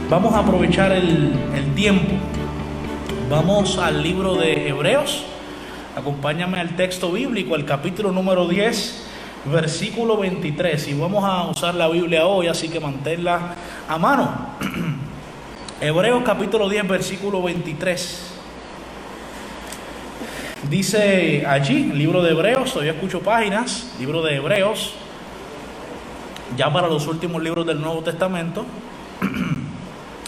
Vamos a aprovechar el tiempo. Vamos al libro de Hebreos. Acompáñame al texto bíblico, el capítulo número 10, versículo 23. Y vamos a usar la Biblia hoy, así que manténla a mano. Hebreos capítulo 10, versículo 23. Dice allí, el libro de Hebreos, todavía escucho páginas, libro de Hebreos, ya para los últimos libros del Nuevo Testamento.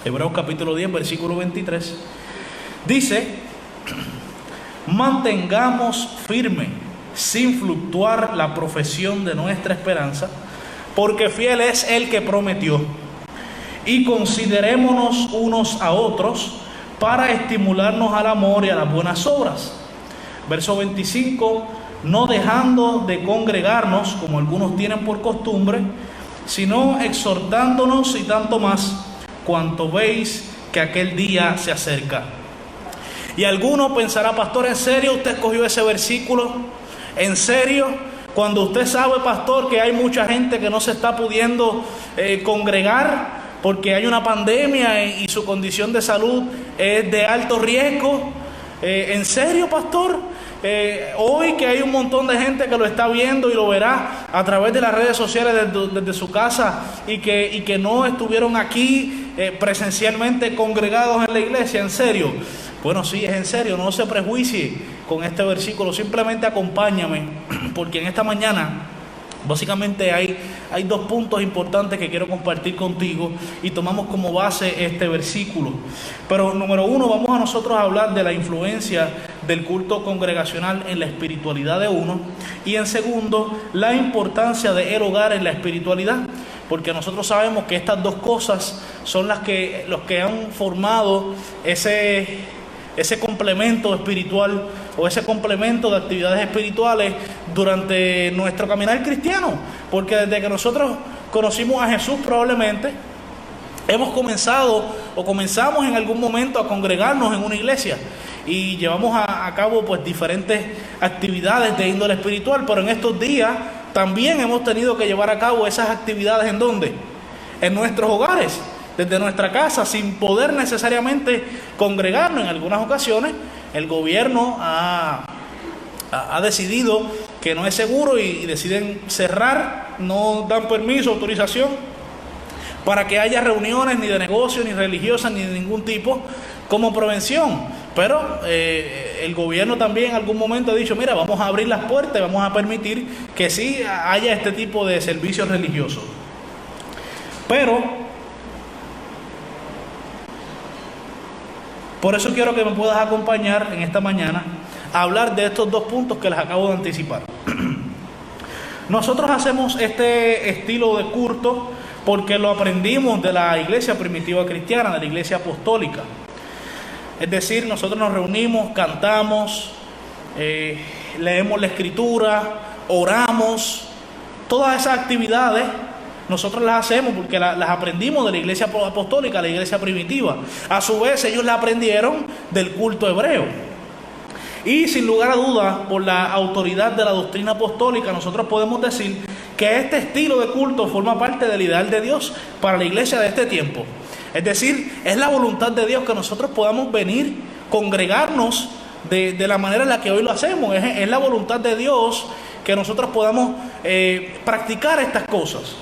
Hebreos capítulo 10, versículo 23. Dice: mantengamos firme, sin fluctuar, la profesión de nuestra esperanza, porque fiel es el que prometió. Y considerémonos unos a otros para estimularnos al amor y a las buenas obras. Verso 25: no dejando de congregarnos, como algunos tienen por costumbre, sino exhortándonos, y tanto más cuanto veis que aquel día se acerca. Y alguno pensará: pastor, ¿en serio usted escogió ese versículo? ¿En serio? Cuando usted sabe, pastor, que hay mucha gente que no se está pudiendo congregar porque hay una pandemia y su condición de salud es de alto riesgo. ¿En serio, pastor? Hoy que hay un montón de gente que lo está viendo y lo verá a través de las redes sociales desde su casa y que no estuvieron aquí presencialmente congregados en la iglesia. ¿En serio? Bueno, sí, es en serio. No se prejuicie con este versículo, simplemente acompáñame, porque en esta mañana básicamente hay dos puntos importantes que quiero compartir contigo y tomamos como base este versículo. Pero número uno, vamos a nosotros a hablar de la influencia del culto congregacional en la espiritualidad de uno, y en segundo, la importancia del hogar en la espiritualidad, porque nosotros sabemos que estas dos cosas son los que han formado ese complemento espiritual o ese complemento de actividades espirituales durante nuestro caminar cristiano, porque desde que nosotros conocimos a Jesús probablemente hemos comenzado o comenzamos en algún momento a congregarnos en una iglesia y llevamos a cabo pues diferentes actividades de índole espiritual, pero en estos días también hemos tenido que llevar a cabo esas actividades. ¿En dónde? En nuestros hogares, desde nuestra casa, sin poder necesariamente congregarnos. En algunas ocasiones el gobierno ha decidido que no es seguro y deciden cerrar, no dan permiso, autorización para que haya reuniones ni de negocio, ni religiosas, ni de ningún tipo, como prevención. Pero el gobierno también en algún momento ha dicho: mira, vamos a abrir las puertas y vamos a permitir que sí haya este tipo de servicios religiosos. Pero por eso quiero que me puedas acompañar en esta mañana a hablar de estos dos puntos que les acabo de anticipar. Nosotros hacemos este estilo de culto porque lo aprendimos de la iglesia primitiva cristiana, de la iglesia apostólica. Es decir, nosotros nos reunimos, cantamos, leemos la escritura, oramos. Todas esas actividades nosotros las hacemos porque las aprendimos de la iglesia apostólica, la iglesia primitiva. A su vez, ellos la aprendieron del culto hebreo. Y sin lugar a dudas, por la autoridad de la doctrina apostólica, nosotros podemos decir que este estilo de culto forma parte del ideal de Dios para la iglesia de este tiempo. Es decir, es la voluntad de Dios que nosotros podamos venir, congregarnos de la manera en la que hoy lo hacemos. Es la voluntad de Dios que nosotros podamos practicar estas cosas.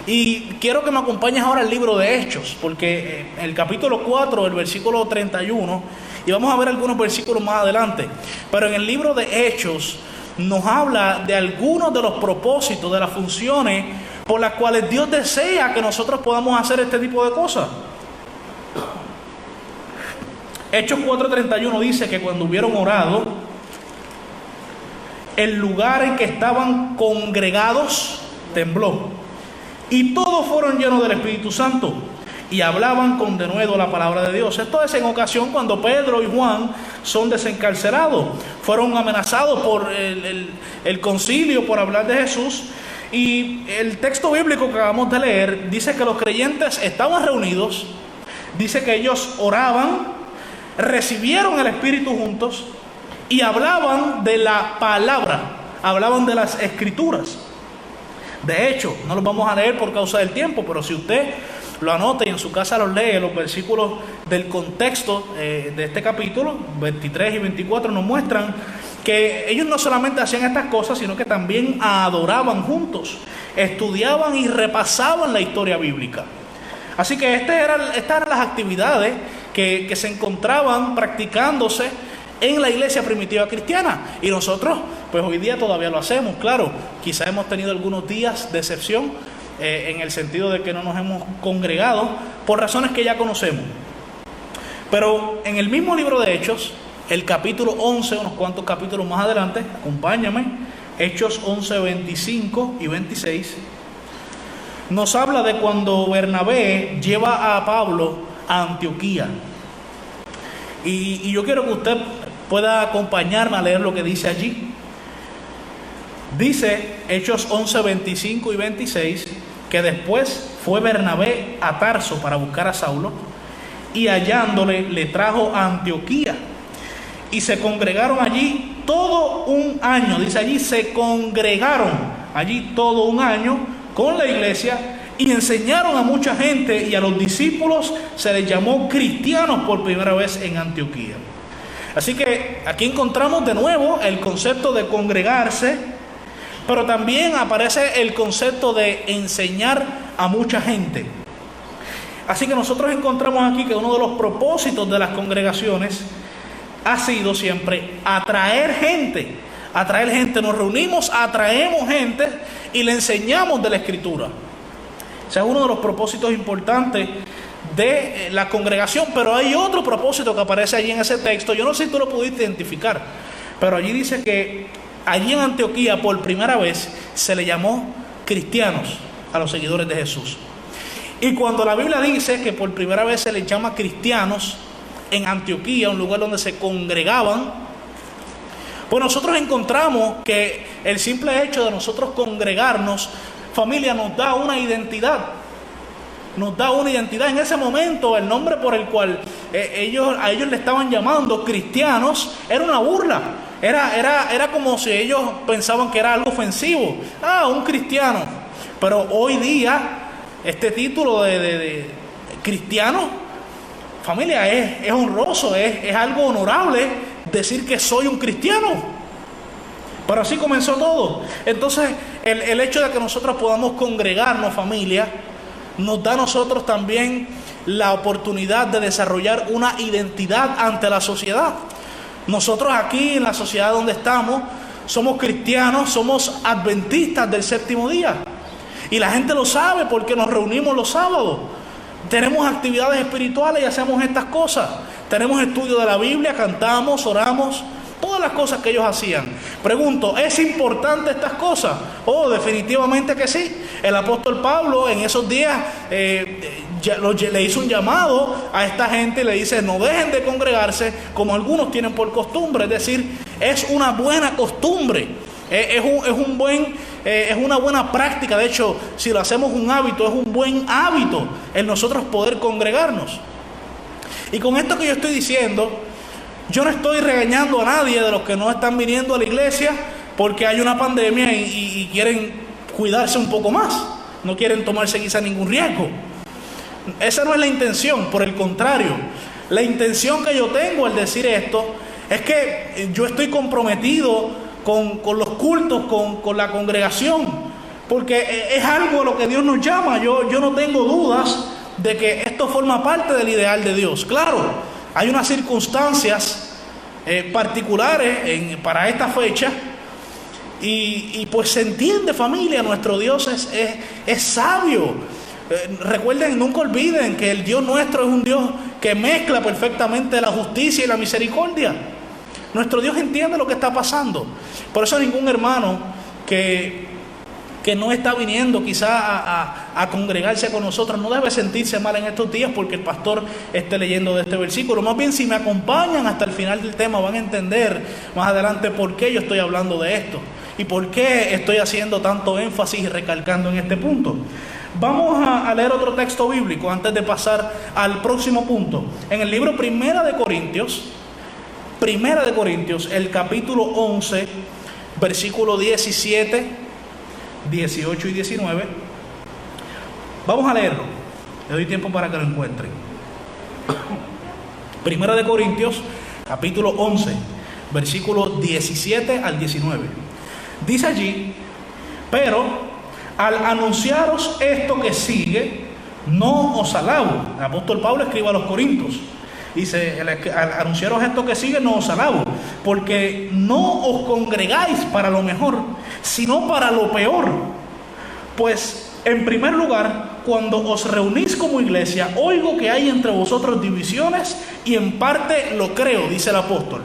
Y quiero que me acompañes ahora al libro de Hechos, porque el capítulo 4, el versículo 31, y vamos a ver algunos versículos más adelante, pero en el libro de Hechos nos habla de algunos de los propósitos, de las funciones por las cuales Dios desea que nosotros podamos hacer este tipo de cosas. Hechos 4:31 dice que cuando hubieron orado, el lugar en que estaban congregados tembló, y todos fueron llenos del Espíritu Santo y hablaban con denuedo la palabra de Dios. Esto es en ocasión cuando Pedro y Juan son desencarcelados. Fueron amenazados por el concilio por hablar de Jesús. Y el texto bíblico que acabamos de leer dice que los creyentes estaban reunidos. Dice que ellos oraban, recibieron el Espíritu juntos y hablaban de la palabra, hablaban de las escrituras. De hecho, no los vamos a leer por causa del tiempo, pero si usted lo anote y en su casa los lee. Los versículos del contexto de este capítulo, 23 y 24, nos muestran que ellos no solamente hacían estas cosas, sino que también adoraban juntos, estudiaban y repasaban la historia bíblica. Así que estas eran las actividades que se encontraban practicándose en la iglesia primitiva cristiana. Y nosotros, pues hoy día todavía lo hacemos, claro. Quizás hemos tenido algunos días de excepción, en el sentido de que no nos hemos congregado por razones que ya conocemos. Pero en el mismo libro de Hechos, el capítulo 11, unos cuantos capítulos más adelante, acompáñame, Hechos 11, 25 y 26, nos habla de cuando Bernabé lleva a Pablo a Antioquía. Y yo quiero que usted pueda acompañarme a leer lo que dice allí. Dice Hechos 11, 25 y 26, que después fue Bernabé a Tarso para buscar a Saulo, y hallándole le trajo a Antioquía. Y se congregaron allí todo un año. Dice allí, se congregaron allí todo un año con la iglesia, y enseñaron a mucha gente, y a los discípulos se les llamó cristianos por primera vez en Antioquía. Así que aquí encontramos de nuevo el concepto de congregarse, pero también aparece el concepto de enseñar a mucha gente. Así que nosotros encontramos aquí que uno de los propósitos de las congregaciones ha sido siempre atraer gente. Nos reunimos, atraemos gente y le enseñamos de la Escritura. O sea, es uno de los propósitos importantes de la congregación. Pero hay otro propósito que aparece allí en ese texto. Yo no sé si tú lo pudiste identificar, pero allí dice que allí en Antioquía por primera vez se le llamó cristianos a los seguidores de Jesús. Y cuando la Biblia dice que por primera vez se les llama cristianos en Antioquía, un lugar donde se congregaban, pues nosotros encontramos que el simple hecho de nosotros congregarnos, familia, nos da una identidad. En ese momento el nombre por el cual a ellos le estaban llamando cristianos era una burla. Era como si ellos pensaban que era algo ofensivo. Un cristiano. Pero hoy día este título de cristiano, familia, es honroso, es algo honorable decir que soy un cristiano. Pero así comenzó todo. Entonces, el hecho de que nosotros podamos congregarnos, familia, nos da a nosotros también la oportunidad de desarrollar una identidad ante la sociedad. Nosotros aquí en la sociedad donde estamos, somos cristianos, somos adventistas del séptimo día. Y la gente lo sabe porque nos reunimos los sábados. Tenemos actividades espirituales y hacemos estas cosas. Tenemos estudio de la Biblia, cantamos, oramos, todas las cosas que ellos hacían. Pregunto, ¿es importante estas cosas? Definitivamente que sí. El apóstol Pablo en esos días le hizo un llamado a esta gente y le dice, no dejen de congregarse como algunos tienen por costumbre. Es decir, es una buena costumbre, es una buena práctica. De hecho, si lo hacemos un hábito, es un buen hábito el nosotros poder congregarnos. Y con esto que yo estoy diciendo, yo no estoy regañando a nadie de los que no están viniendo a la iglesia porque hay una pandemia y quieren cuidarse un poco más. No quieren tomarse quizá ningún riesgo. Esa no es la intención, por el contrario. La intención que yo tengo al decir esto es que yo estoy comprometido con los cultos, con la congregación, porque es algo a lo que Dios nos llama. Yo no tengo dudas de que esto forma parte del ideal de Dios. Claro, hay unas circunstancias particulares para esta fecha y pues se entiende, familia, nuestro Dios es sabio. Recuerden, nunca olviden que el Dios nuestro es un Dios que mezcla perfectamente la justicia y la misericordia. Nuestro Dios entiende lo que está pasando. Por eso ningún hermano que no está viniendo quizá a congregarse con nosotros no debe sentirse mal en estos días porque el pastor esté leyendo de este versículo. Más bien, si me acompañan hasta el final del tema, van a entender más adelante por qué yo estoy hablando de esto y por qué estoy haciendo tanto énfasis y recalcando en este punto. Vamos a leer otro texto bíblico antes de pasar al próximo punto. En el libro Primera de Corintios, el capítulo 11, versículo 17, 18 y 19. Vamos a leerlo. Le doy tiempo para que lo encuentren. Primera de Corintios, capítulo 11, versículos 17 al 19. Dice allí: pero al anunciaros esto que sigue, no os alabo. El apóstol Pablo escribe a los Corintios. Dice: al anunciaros esto que sigue, no os alabo, porque no os congregáis para lo mejor, sino para lo peor. Pues, en primer lugar, cuando os reunís como iglesia, oigo que hay entre vosotros divisiones, y en parte lo creo, dice el apóstol.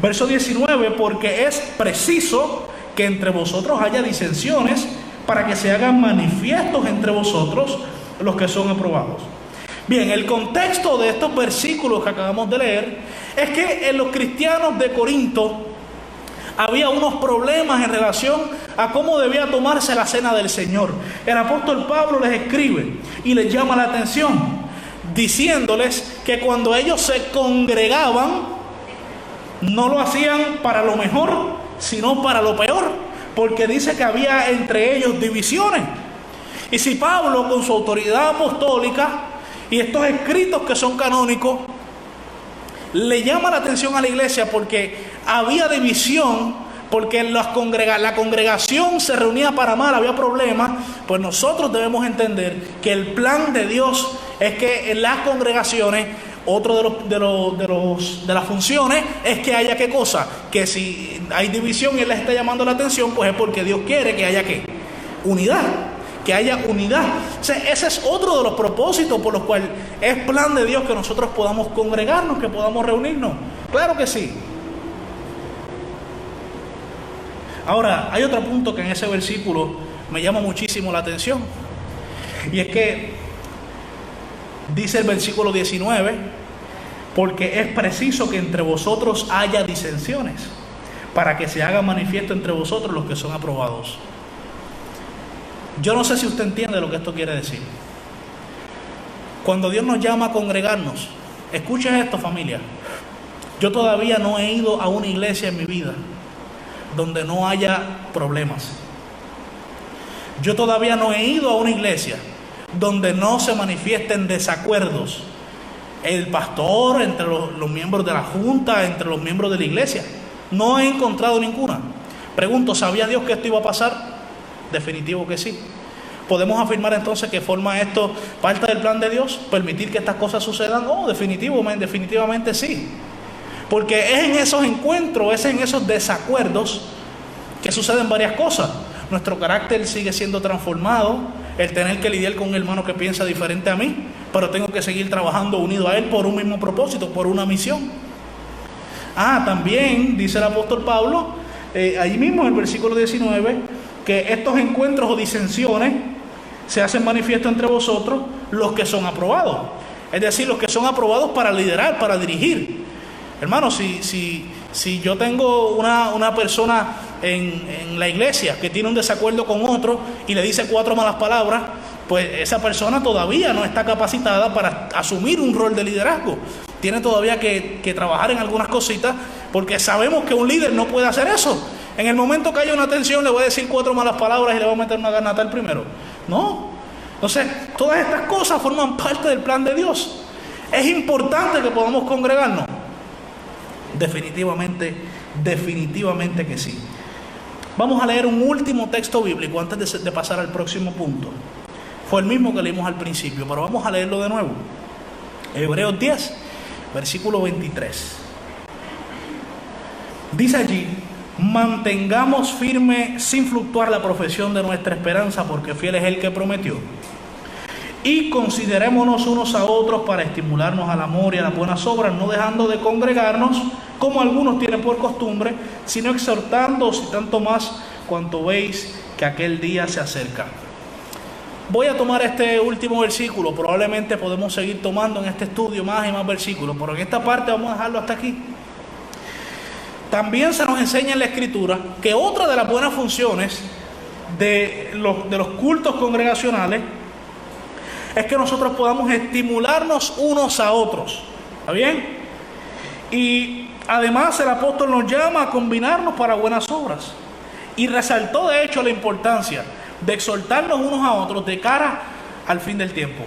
Verso 19: porque es preciso que entre vosotros haya disensiones, para que se hagan manifiestos entre vosotros los que son aprobados. Bien, el contexto de estos versículos que acabamos de leer es que en los cristianos de Corinto había unos problemas en relación a cómo debía tomarse la cena del Señor. El apóstol Pablo les escribe y les llama la atención, diciéndoles que cuando ellos se congregaban, no lo hacían para lo mejor, sino para lo peor, porque dice que había entre ellos divisiones. Y si Pablo, con su autoridad apostólica y estos escritos que son canónicos, le llama la atención a la iglesia porque había división, porque la congregación se reunía para mal, había problemas, pues nosotros debemos entender que el plan de Dios es que en las congregaciones, otro de las funciones es que haya ¿qué cosa? Que si hay división y Él les está llamando la atención, pues es porque Dios quiere que haya ¿qué? Unidad. Que haya unidad. O sea, ese es otro de los propósitos por los cuales es plan de Dios que nosotros podamos congregarnos, que podamos reunirnos. Claro que sí. Ahora, hay otro punto que en ese versículo me llama muchísimo la atención. Y es que dice el versículo 19: porque es preciso que entre vosotros haya disensiones, para que se haga manifiesto entre vosotros los que son aprobados. Yo no sé si usted entiende lo que esto quiere decir. Cuando Dios nos llama a congregarnos, escuchen esto, familia. Yo todavía no he ido a una iglesia en mi vida donde no haya problemas. Yo todavía no he ido a una iglesia donde no se manifiesten desacuerdos. El pastor, entre los miembros de la junta, entre los miembros de la iglesia. No he encontrado ninguna. Pregunto, ¿sabía Dios que esto iba a pasar? Definitivo que sí. ¿Podemos afirmar entonces que forma esto parte del plan de Dios? ¿Permitir que estas cosas sucedan? No, definitivamente sí. Porque es en esos encuentros, es en esos desacuerdos que suceden varias cosas. Nuestro carácter sigue siendo transformado, el tener que lidiar con un hermano que piensa diferente a mí, pero tengo que seguir trabajando unido a él por un mismo propósito, por una misión. También dice el apóstol Pablo, ahí mismo en el versículo 19, que estos encuentros o disensiones se hacen manifiesto entre vosotros los que son aprobados. Es decir, los que son aprobados para liderar, para dirigir. Hermano, si yo tengo una persona en la iglesia que tiene un desacuerdo con otro y le dice 4 malas palabras, pues esa persona todavía no está capacitada para asumir un rol de liderazgo. Tiene todavía que trabajar en algunas cositas, porque sabemos que un líder no puede hacer eso. En el momento que haya una tensión le voy a decir 4 malas palabras y le voy a meter una garnata al primero. No. Entonces, todas estas cosas forman parte del plan de Dios. ¿Es importante que podamos congregarnos? Definitivamente que sí. Vamos a leer un último texto bíblico antes de pasar al próximo punto. Fue el mismo que leímos al principio, pero vamos a leerlo de nuevo. Hebreos 10, versículo 23. Dice allí: mantengamos firme sin fluctuar la profesión de nuestra esperanza, porque fiel es el que prometió. Y considerémonos unos a otros para estimularnos al amor y a las buenas obras, no dejando de congregarnos, como algunos tienen por costumbre, sino exhortándoos, y tanto más cuanto veis que aquel día se acerca. Voy a tomar este último versículo, probablemente podemos seguir tomando en este estudio más y más versículos, pero en esta parte vamos a dejarlo hasta aquí. También se nos enseña en la Escritura que otra de las buenas funciones de los cultos congregacionales es que nosotros podamos estimularnos unos a otros. ¿Está bien? Y además el apóstol nos llama a combinarnos para buenas obras. Y resaltó de hecho la importancia de exhortarnos unos a otros de cara al fin del tiempo.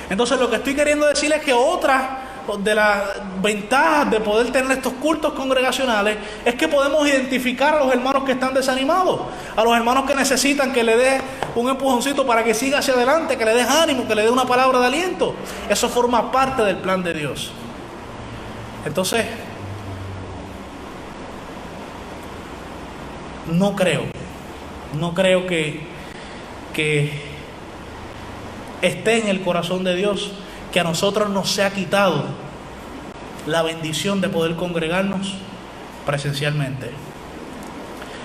Entonces lo que estoy queriendo decir es que otra de las ventajas de poder tener estos cultos congregacionales es que podemos identificar a los hermanos que están desanimados, a los hermanos que necesitan que le dé un empujoncito para que siga hacia adelante, que le des ánimo, que le dé una palabra de aliento. Eso forma parte del plan de Dios. Entonces, no creo que esté en el corazón de Dios que a nosotros nos sea quitado la bendición de poder congregarnos presencialmente.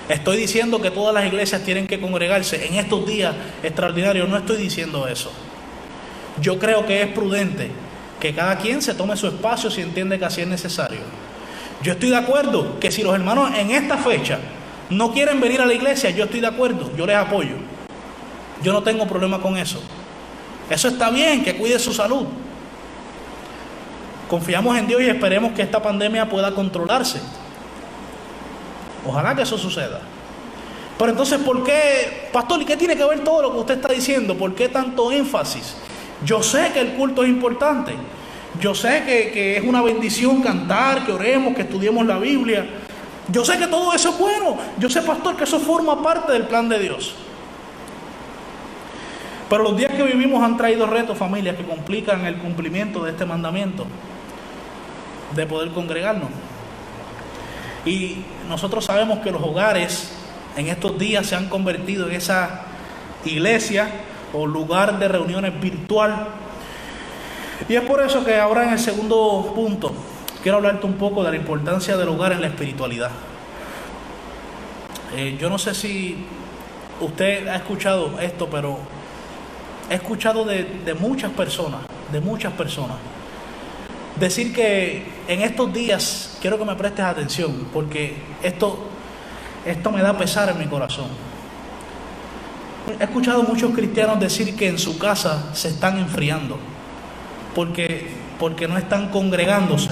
Estoy diciendo que todas las iglesias tienen que congregarse en estos días extraordinarios. No estoy diciendo eso. Yo creo que es prudente que cada quien se tome su espacio si entiende que así es necesario. Yo estoy de acuerdo que si los hermanos en esta fecha no quieren venir a la iglesia, yo estoy de acuerdo, yo les apoyo. Yo no tengo problema con eso. Eso está bien, que cuide su salud. Confiamos en Dios y esperemos que esta pandemia pueda controlarse. Ojalá que eso suceda. Pero entonces, ¿por qué, pastor, y qué tiene que ver todo lo que usted está diciendo? ¿Por qué tanto énfasis? Yo sé que el culto es importante. Yo sé que es una bendición cantar, que oremos, que estudiemos la Biblia. Yo sé que todo eso es bueno. Yo sé, pastor, que eso forma parte del plan de Dios. Pero los días que vivimos han traído retos, familias, que complican el cumplimiento de este mandamiento de poder congregarnos. Y nosotros sabemos que los hogares en estos días se han convertido en esa iglesia o lugar de reuniones virtual. Y es por eso que ahora en el segundo punto quiero hablarte un poco de la importancia del hogar en la espiritualidad. Yo no sé si usted ha escuchado esto, pero he escuchado de muchas personas, decir que en estos días, quiero que me prestes atención, porque esto me da pesar en mi corazón. He escuchado muchos cristianos decir que en su casa se están enfriando, porque no están congregándose.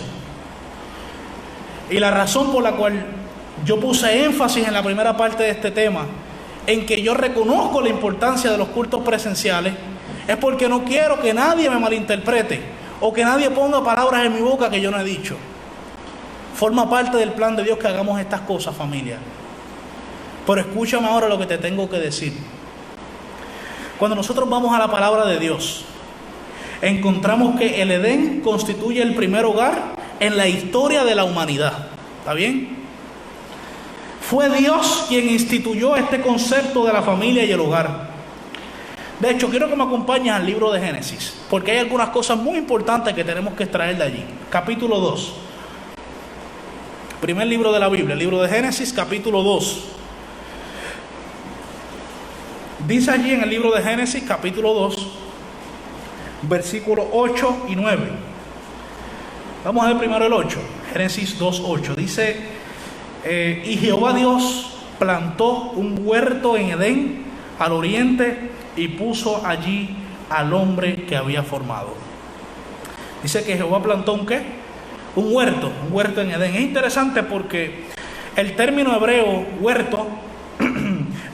Y la razón por la cual yo puse énfasis en la primera parte de este tema, en que yo reconozco la importancia de los cultos presenciales, es porque no quiero que nadie me malinterprete o que nadie ponga palabras en mi boca que yo no he dicho. Forma parte del plan de Dios que hagamos estas cosas, familia. Pero escúchame ahora lo que te tengo que decir. Cuando nosotros vamos a la palabra de Dios, encontramos que el Edén constituye el primer hogar en la historia de la humanidad. ¿Está bien? Fue Dios quien instituyó este concepto de la familia y el hogar. De hecho, quiero que me acompañes al libro de Génesis, porque hay algunas cosas muy importantes que tenemos que extraer de allí. Capítulo 2. Primer libro de la Biblia, el libro de Génesis, capítulo 2. Dice allí en el libro de Génesis, capítulo 2, versículos 8 y 9. Vamos a ver primero el 8. Génesis 2:8. Dice, y Jehová Dios plantó un huerto en Edén, al oriente, y puso allí al hombre que había formado. Dice que Jehová plantó ¿un qué? Un huerto en Edén. Es interesante porque el término hebreo huerto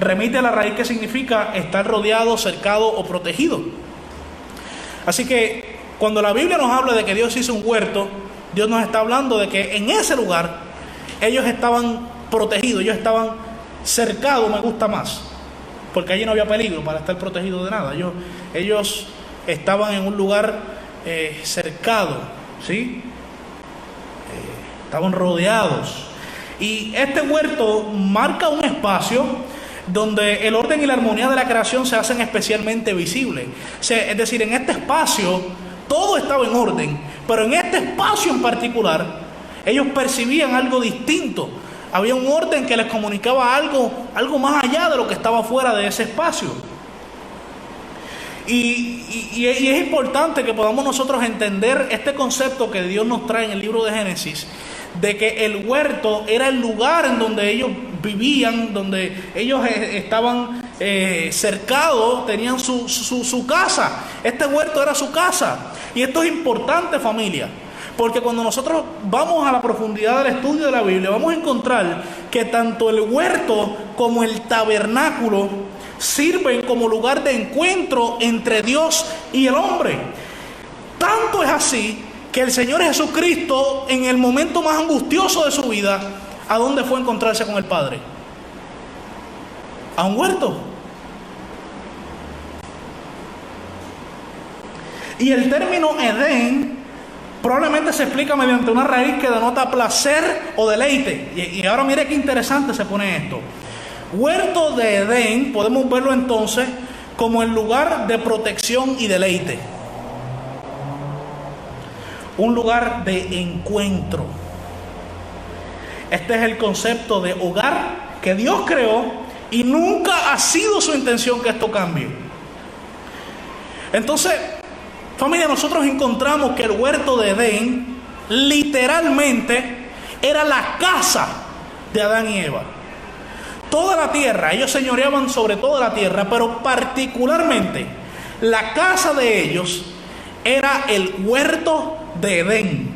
remite a la raíz que significa estar rodeado, cercado o protegido. Así que cuando la Biblia nos habla de que Dios hizo un huerto, Dios nos está hablando de que en ese lugar ellos estaban protegidos, ellos estaban cercados, me gusta más, porque allí no había peligro para estar protegidos de nada. Ellos estaban en un lugar cercado, ¿sí? Estaban rodeados. Y este huerto marca un espacio donde el orden y la armonía de la creación se hacen especialmente visibles. Es decir, en este espacio todo estaba en orden, pero en este espacio en particular ellos percibían algo distinto. Había un orden que les comunicaba algo más allá de lo que estaba fuera de ese espacio. Y es importante que podamos nosotros entender este concepto que Dios nos trae en el libro de Génesis, de que el huerto era el lugar en donde ellos vivían, donde ellos estaban cercados, tenían su casa. Este huerto era su casa. Y esto es importante, familia, porque cuando nosotros vamos a la profundidad del estudio de la Biblia, vamos a encontrar que tanto el huerto como el tabernáculo sirven como lugar de encuentro entre Dios y el hombre. tanto es así que el Señor Jesucristo, en el momento más angustioso de su vida, ¿a dónde fue a encontrarse con el Padre? A un huerto. Y el término Edén probablemente se explica mediante una raíz que denota placer o deleite. Y ahora mire qué interesante se pone esto. Huerto de Edén, podemos verlo entonces como el lugar de protección y deleite. Un lugar de encuentro. Este es el concepto de hogar que Dios creó y nunca ha sido su intención que esto cambie. Entonces, familia, nosotros encontramos que el huerto de Edén literalmente era la casa de Adán y Eva. Toda la tierra, ellos señoreaban sobre toda la tierra, pero particularmente la casa de ellos era el huerto de Edén,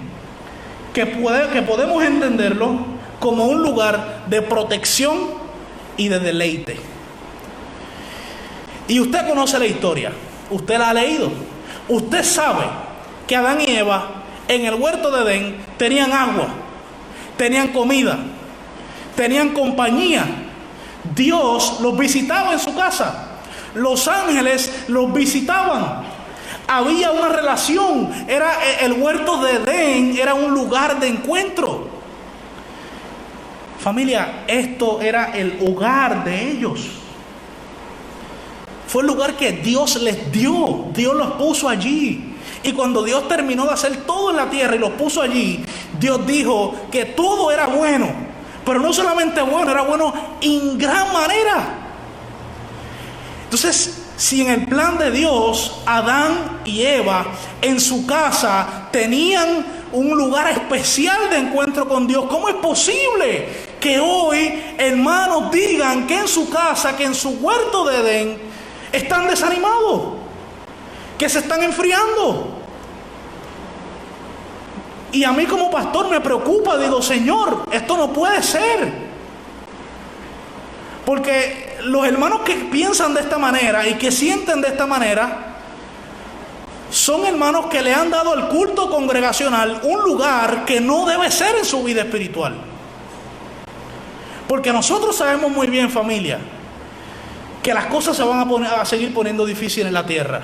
que podemos entenderlo como un lugar de protección y de deleite. Y usted conoce la historia, usted la ha leído, usted sabe que Adán y Eva en el huerto de Edén tenían agua, tenían comida, tenían compañía. Dios los visitaba en su casa, los ángeles los visitaban, había una relación, el huerto de Edén era un lugar de encuentro. Familia, esto era el hogar de ellos. Fue el lugar que Dios les dio, Dios los puso allí. Y cuando Dios terminó de hacer todo en la tierra y los puso allí, Dios dijo que todo era bueno. Pero no solamente bueno, era bueno en gran manera. Entonces, si en el plan de Dios, Adán y Eva en su casa tenían un lugar especial de encuentro con Dios, ¿cómo es posible que hoy, hermanos, digan que en su casa, que en su huerto de Edén, están desanimados, que se están enfriando? Y a mí como pastor me preocupa, digo, Señor, esto no puede ser. Porque los hermanos que piensan de esta manera y que sienten de esta manera, son hermanos que le han dado al culto congregacional un lugar que no debe ser en su vida espiritual. Porque nosotros sabemos muy bien, familia, que las cosas se van a seguir poniendo difíciles en la tierra.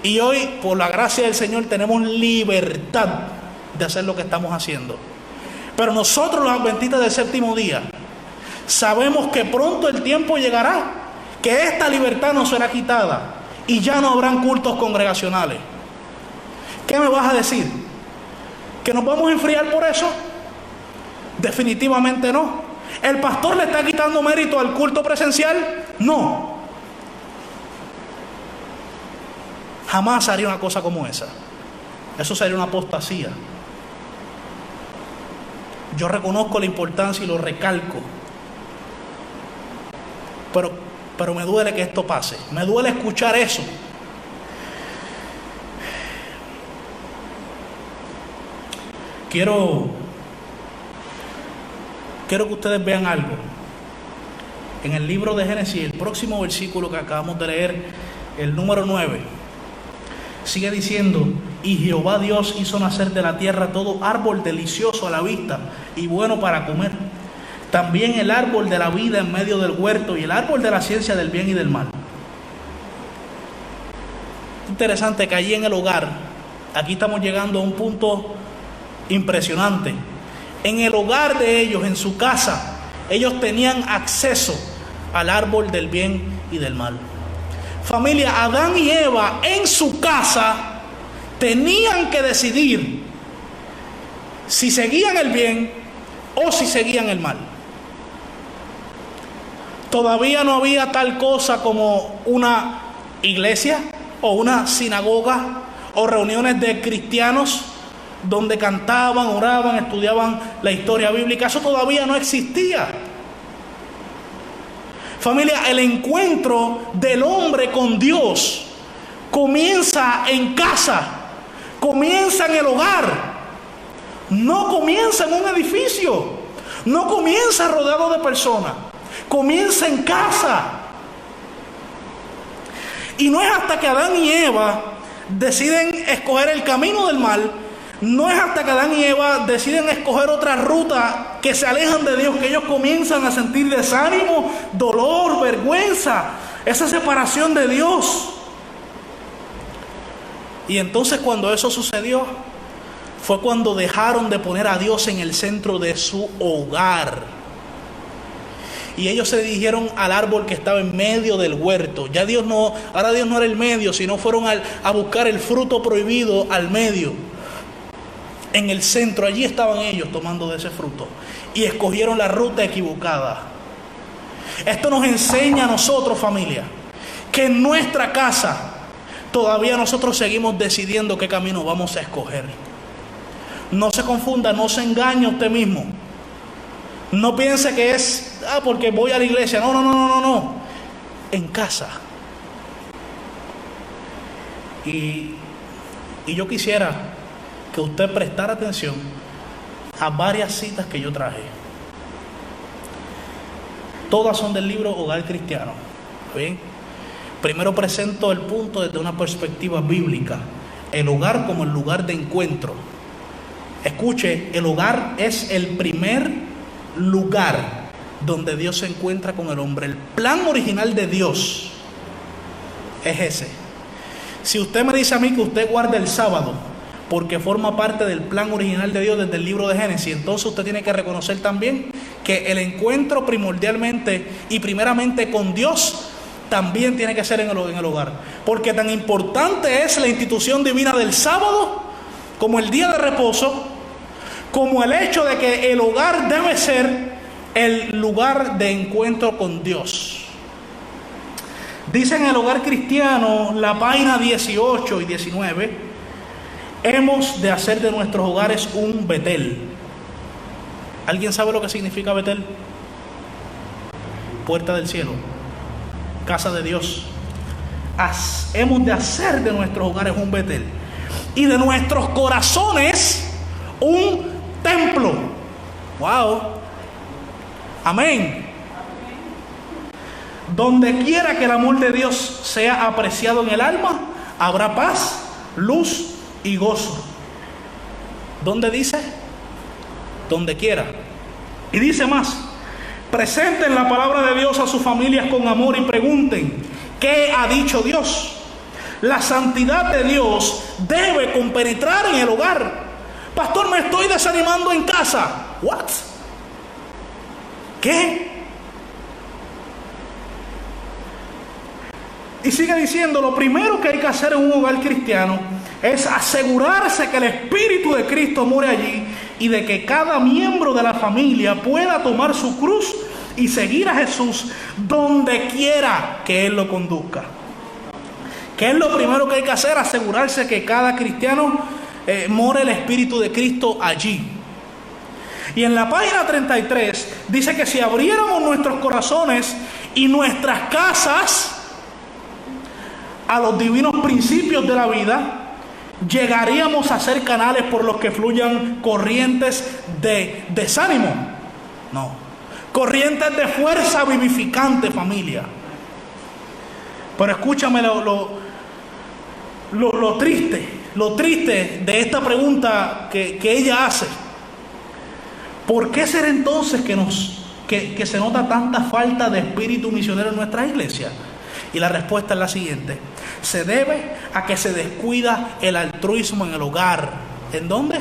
Y hoy, por la gracia del Señor, tenemos libertad de hacer lo que estamos haciendo. Pero nosotros, los adventistas del séptimo día, sabemos que pronto el tiempo llegará, que esta libertad nos será quitada y ya no habrán cultos congregacionales. ¿Qué me vas a decir? ¿Que nos vamos a enfriar por eso? Definitivamente no. ¿El pastor le está quitando mérito al culto presencial? No. Jamás haría una cosa como esa. Eso sería una apostasía. Yo reconozco la importancia y lo recalco. Pero me duele que esto pase. Me duele escuchar eso. Quiero que ustedes vean algo. En el libro de Génesis, el próximo versículo que acabamos de leer, el número 9, sigue diciendo: y Jehová Dios hizo nacer de la tierra todo árbol delicioso a la vista y bueno para comer, también el árbol de la vida en medio del huerto y el árbol de la ciencia del bien y del mal. Interesante que allí en el hogar, aquí estamos llegando a un punto impresionante. En el hogar de ellos, en su casa, ellos tenían acceso al árbol del bien y del mal. Familia, Adán y Eva en su casa tenían que decidir si seguían el bien o si seguían el mal. Todavía no había tal cosa como una iglesia o una sinagoga o reuniones de cristianos donde cantaban, oraban, estudiaban la historia bíblica. Eso todavía no existía. Familia, el encuentro del hombre con Dios comienza en casa, comienza en el hogar, no comienza en un edificio, no comienza rodeado de personas, comienza en casa. Y no es hasta que Adán y Eva deciden escoger el camino del mal, no es hasta que Adán y Eva deciden escoger otra ruta, que se alejan de Dios, que ellos comienzan a sentir desánimo, dolor, vergüenza, esa separación de Dios. Y entonces cuando eso sucedió, fue cuando dejaron de poner a Dios en el centro de su hogar. Y ellos se dirigieron al árbol que estaba en medio del huerto. Ahora Dios no era el medio, sino fueron a buscar el fruto prohibido al medio. En el centro, allí estaban ellos tomando de ese fruto. Y escogieron la ruta equivocada. Esto nos enseña a nosotros, familia, que en nuestra casa todavía nosotros seguimos decidiendo qué camino vamos a escoger. No se confunda, no se engañe usted mismo. No piense que es, porque voy a la iglesia. No. En casa. Y yo quisiera que usted prestara atención a varias citas que yo traje. Todas son del libro Hogar Cristiano. ¿Bien? Primero presento el punto desde una perspectiva bíblica. El hogar como el lugar de encuentro. Escuche, el hogar es el primer lugar donde Dios se encuentra con el hombre. El plan original de Dios es ese. Si usted me dice a mí que usted guarda el sábado porque forma parte del plan original de Dios desde el libro de Génesis, entonces usted tiene que reconocer también que el encuentro primordialmente y primeramente con Dios también tiene que ser en el hogar. Porque tan importante es la institución divina del sábado como el día de reposo, como el hecho de que el hogar debe ser el lugar de encuentro con Dios. Dice en el Hogar Cristiano, la página 18 y 19, hemos de hacer de nuestros hogares un Betel. ¿Alguien sabe lo que significa Betel? Puerta del cielo, casa de Dios. Hemos de hacer de nuestros hogares un Betel y de nuestros corazones un templo. Wow. Amén. Donde quiera que el amor de Dios sea apreciado en el alma, habrá paz, luz y gozo. ¿Dónde dice? Donde quiera. Y dice más: presenten la palabra de Dios a sus familias con amor y pregunten: ¿qué ha dicho Dios? La santidad de Dios debe compenetrar en el hogar. Pastor, me estoy desanimando en casa. ¿What? ¿Qué? Y sigue diciendo: lo primero que hay que hacer en un hogar cristiano es asegurarse que el Espíritu de Cristo more allí y de que cada miembro de la familia pueda tomar su cruz y seguir a Jesús donde quiera que Él lo conduzca. ¿Qué es lo primero que hay que hacer? Asegurarse que cada cristiano more el Espíritu de Cristo allí. Y en la página 33 dice que si abriéramos nuestros corazones y nuestras casas a los divinos principios de la vida, llegaríamos a ser canales por los que fluyan corrientes de desánimo. No, corrientes de fuerza vivificante, familia. Pero escúchame lo triste de esta pregunta que ella hace. ¿Por qué será entonces que se nota tanta falta de espíritu misionero en nuestra iglesia? Y la respuesta es la siguiente: se debe a que se descuida el altruismo en el hogar. ¿En dónde?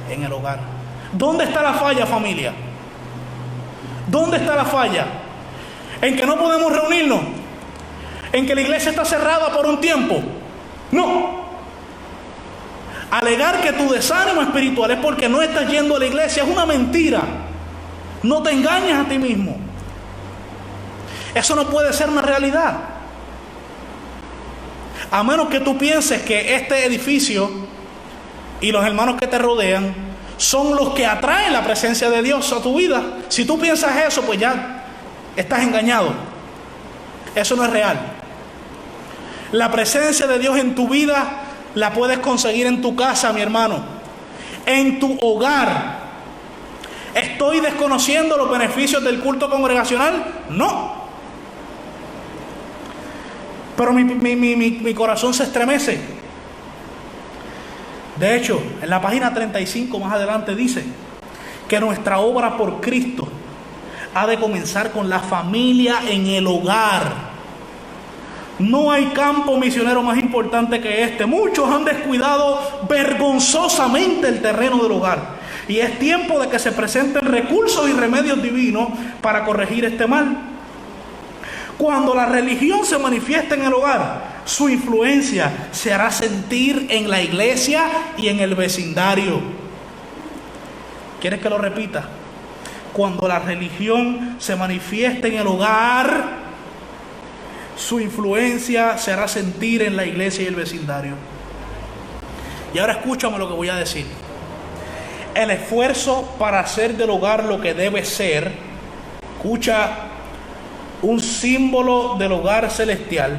En el hogar. ¿Dónde está la falla, familia? ¿Dónde está la falla? ¿En que no podemos reunirnos? ¿En que la iglesia está cerrada por un tiempo? No. Alegar que tu desánimo espiritual es porque no estás yendo a la iglesia es una mentira. No te engañes a ti mismo. Eso no puede ser una realidad. A menos que tú pienses que este edificio y los hermanos que te rodean son los que atraen la presencia de Dios a tu vida. Si tú piensas eso, pues ya estás engañado. Eso no es real. La presencia de Dios en tu vida la puedes conseguir en tu casa, mi hermano, en tu hogar. ¿Estoy desconociendo los beneficios del culto congregacional? No. Pero mi corazón se estremece De hecho, en la página 35 más adelante dice que nuestra obra por Cristo ha de comenzar con la familia en el hogar. No hay campo misionero más importante que este. Muchos han descuidado vergonzosamente el terreno del hogar. Y es tiempo de que se presenten recursos y remedios divinos para corregir este mal. Cuando la religión se manifiesta en el hogar, su influencia se hará sentir en la iglesia y en el vecindario. ¿Quieres que lo repita? Cuando la religión se manifiesta en el hogar, su influencia se hará sentir en la iglesia y el vecindario. Y ahora escúchame lo que voy a decir. El esfuerzo para hacer del hogar lo que debe ser, escucha, un símbolo del hogar celestial,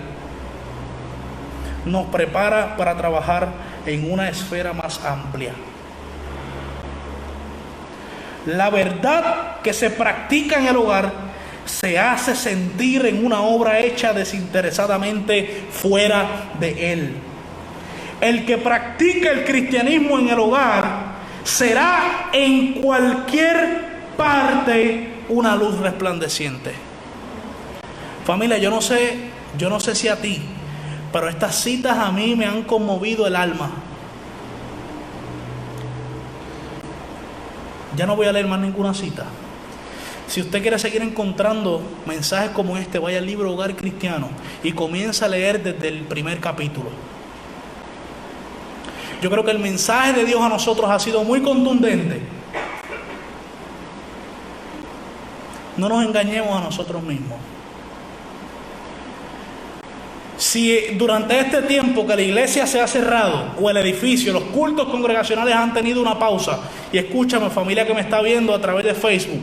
nos prepara para trabajar en una esfera más amplia. La verdad que se practica en el hogar se hace sentir en una obra hecha desinteresadamente fuera de él. El que practica el cristianismo en el hogar será en cualquier parte una luz resplandeciente. Familia, yo no sé si a ti, pero estas citas a mí me han conmovido el alma. Ya no voy a leer más ninguna cita. Si usted quiere seguir encontrando mensajes como este, vaya al libro Hogar Cristiano y comienza a leer desde el primer capítulo. Yo creo que el mensaje de Dios a nosotros ha sido muy contundente. No nos engañemos a nosotros mismos. Si durante este tiempo que la iglesia se ha cerrado, o el edificio, los cultos congregacionales han tenido una pausa, y escúchame, familia que me está viendo a través de Facebook,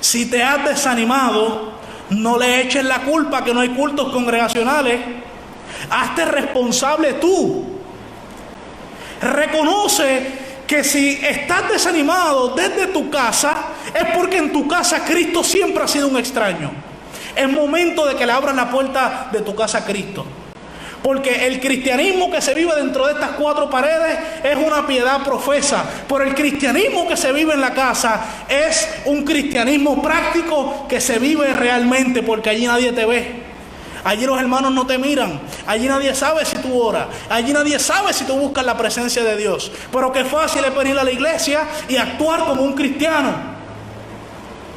si te has desanimado, no le eches la culpa que no hay cultos congregacionales. Hazte responsable tú. Reconoce que si estás desanimado desde tu casa, es porque en tu casa Cristo siempre ha sido un extraño. Es momento de que le abras la puerta de tu casa a Cristo. Porque el cristianismo que se vive dentro de estas cuatro paredes es una piedad profesa. Pero el cristianismo que se vive en la casa es un cristianismo práctico que se vive realmente, porque allí nadie te ve. Allí los hermanos no te miran. Allí nadie sabe si tú oras. Allí nadie sabe si tú buscas la presencia de Dios. Pero qué fácil es venir a la iglesia y actuar como un cristiano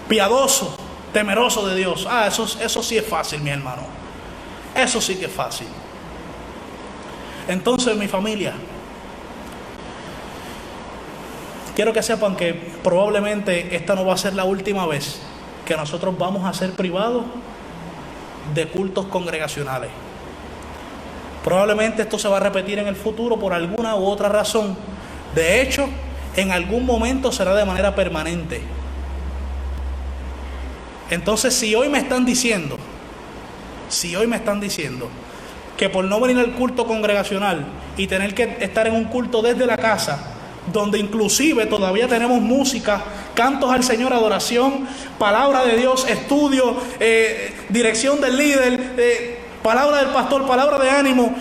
piadoso, temeroso de Dios. Eso sí es fácil, mi hermano. Eso sí que es fácil. Entonces, mi familia, quiero que sepan que probablemente esta no va a ser la última vez que nosotros vamos a ser privados de cultos congregacionales. Probablemente esto se va a repetir en el futuro por alguna u otra razón. De hecho, en algún momento será de manera permanente. Entonces, si hoy me están diciendo que por no venir al culto congregacional y tener que estar en un culto desde la casa, donde inclusive todavía tenemos música, cantos al Señor, adoración, palabra de Dios, estudio, dirección del líder, palabra del pastor, palabra de ánimo,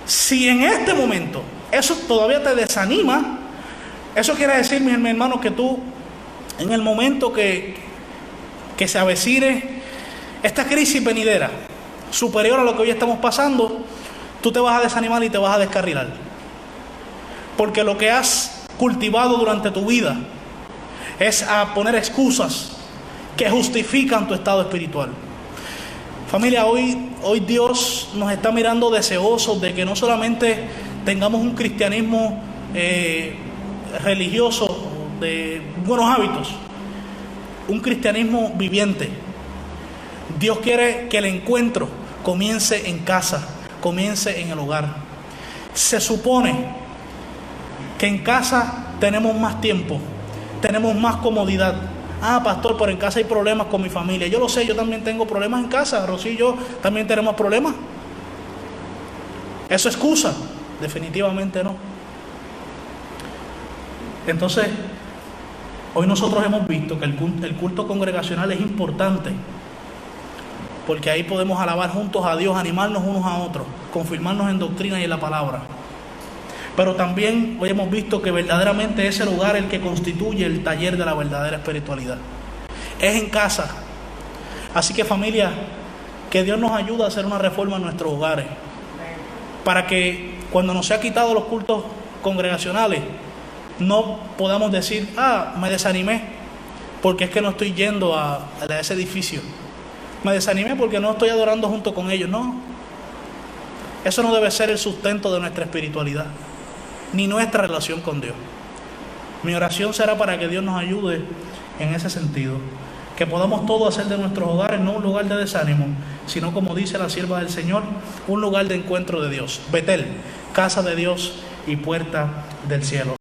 si en este momento eso todavía te desanima, eso quiere decir, mis hermanos, que tú en el momento que se avecine esta crisis venidera superior a lo que hoy estamos pasando, tú te vas a desanimar y te vas a descarrilar, porque lo que has cultivado durante tu vida es a poner excusas que justifican tu estado espiritual. Familia, hoy Dios nos está mirando deseosos de que no solamente tengamos un cristianismo religioso de buenos hábitos, un cristianismo viviente. Dios quiere que el encuentro comience en casa, comience en el hogar. Se supone que en casa tenemos más tiempo, tenemos más comodidad. Pastor, pero en casa hay problemas con mi familia. Yo lo sé, yo también tengo problemas en casa. Rosy y yo también tenemos problemas. ¿Eso es excusa? Definitivamente no. Entonces, hoy nosotros hemos visto que el culto congregacional es importante, porque ahí podemos alabar juntos a Dios, animarnos unos a otros, confirmarnos en doctrina y en la palabra. Pero también hoy hemos visto que verdaderamente es el hogar el que constituye el taller de la verdadera espiritualidad. Es en casa. Así que, familia, que Dios nos ayude a hacer una reforma en nuestros hogares, para que cuando nos sea quitado los cultos congregacionales no podamos decir: me desanimé porque es que no estoy yendo a ese edificio, me desanimé porque no estoy adorando junto con ellos. No, eso no debe ser el sustento de nuestra espiritualidad ni nuestra relación con Dios. Mi oración será para que Dios nos ayude en ese sentido, que podamos todos hacer de nuestros hogares no un lugar de desánimo, sino, como dice la sierva del Señor, un lugar de encuentro de Dios. Betel, casa de Dios y puerta del cielo.